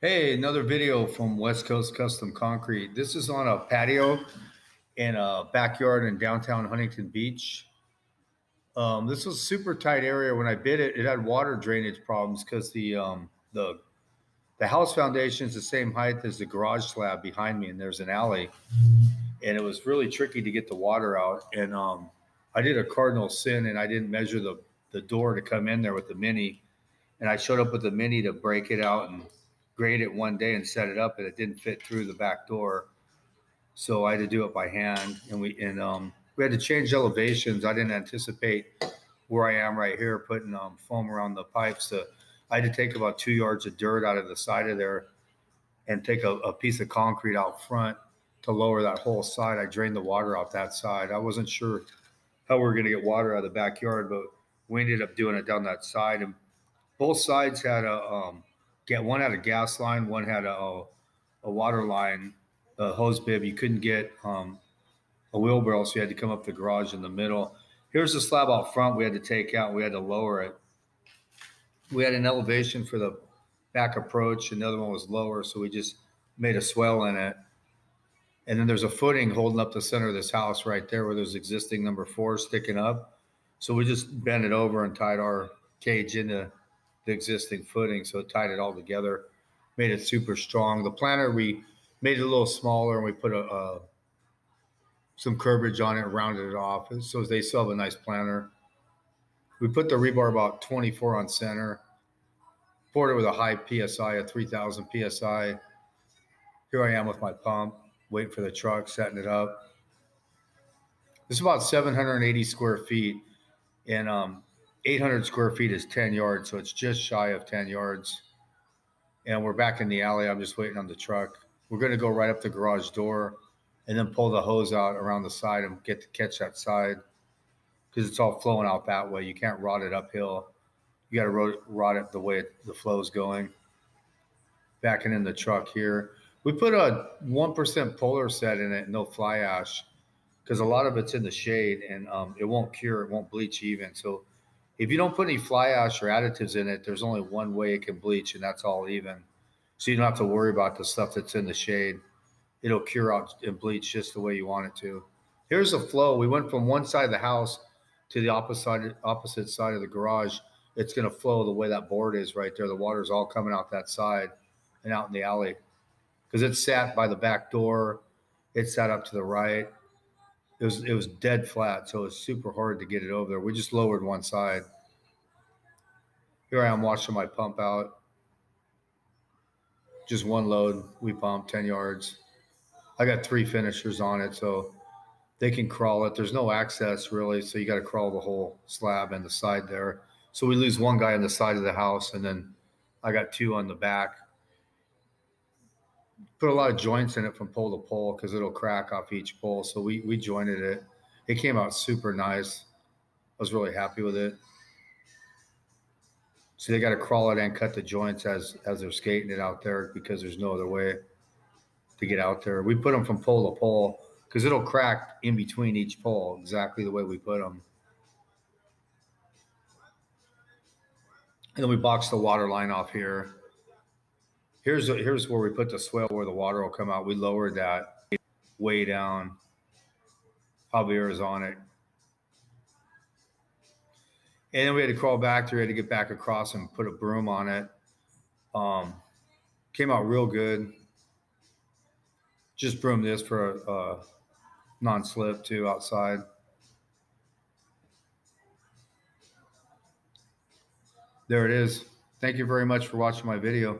Hey, another video from West Coast Custom Concrete. This is on a patio in a backyard in downtown Huntington Beach. This was a super tight area. When I bid it, it had water drainage problems because the house foundation is the same height as the garage slab behind me, and there's an alley, and it was really tricky to get the water out. And I did a cardinal sin, and I didn't measure the door to come in there with the mini, and I showed up with the mini to break it out and grade it one day and set it up, and it didn't fit through the back door. So I had to do it by hand, and we had to change elevations. I didn't anticipate where I am right here, putting foam around the pipes. I had to take about 2 yards of dirt out of the side of there and take a piece of concrete out front to lower that whole side. I drained the water out that side. I wasn't sure how we were going to get water out of the backyard, but we ended up doing it down that side. And both sides had one had a gas line, one had a water line, a hose bib. You couldn't get a wheelbarrow, so you had to come up the garage in the middle. Here's the slab out front we had to take out. We had to lower it. We had an elevation for the back approach, and the other one was lower, so we just made a swell in it. And then there's a footing holding up the center of this house right there where there's existing number 4 sticking up. So we just bent it over and tied our cage into the existing footing. So it tied it all together, made it super strong. The planter, we made it a little smaller, and we put some curvage on it, rounded it off. So they still have a nice planter. We put the rebar about 24 on center, poured it with a high PSI, a 3000 PSI. Here I am with my pump, waiting for the truck, setting it up. This is about 780 square feet, and 800 square feet is 10 yards, so it's just shy of 10 yards. And we're back in the alley. I'm just waiting on the truck. We're going to go right up the garage door and then pull the hose out around the side and get to catch that side because it's all flowing out that way. You can't rod it uphill. You got to rod it the way the flow is going. Backing in the truck here. We put a 1% polar set in it, no fly ash, because a lot of it's in the shade, and it won't cure, it won't bleach even. So if you don't put any fly ash or additives in it, there's only one way it can bleach, and that's all even. So you don't have to worry about the stuff that's in the shade. It'll cure out and bleach just the way you want it to. Here's the flow. We went from one side of the house to the opposite side of the garage. It's going to flow the way that board is right there. The water's all coming out that side and out in the alley because it's sat by the back door. It sat up to the right. It was dead flat, so it was super hard to get it over there. We just lowered one side. Here I am washing my pump out. Just one load. We pumped 10 yards. I got 3 finishers on it, so they can crawl it. There's no access really, so you got to crawl the whole slab and the side there. So we lose one guy on the side of the house, and then I got 2 on the back. Put a lot of joints in it from pole to pole because it'll crack off each pole. So we jointed it. It came out super nice. I was really happy with it. So they got to crawl it and cut the joints as they're skating it out there because there's no other way to get out there. We put them from pole to pole because it'll crack in between each pole exactly the way we put them. And then we boxed the water line off here. Here's where we put the swale where the water will come out. We lowered that way down. Javier is on it. And then we had to crawl back through. We had to get back across and put a broom on it. Came out real good. Just broomed this for a non-slip too outside. There it is. Thank you very much for watching my video.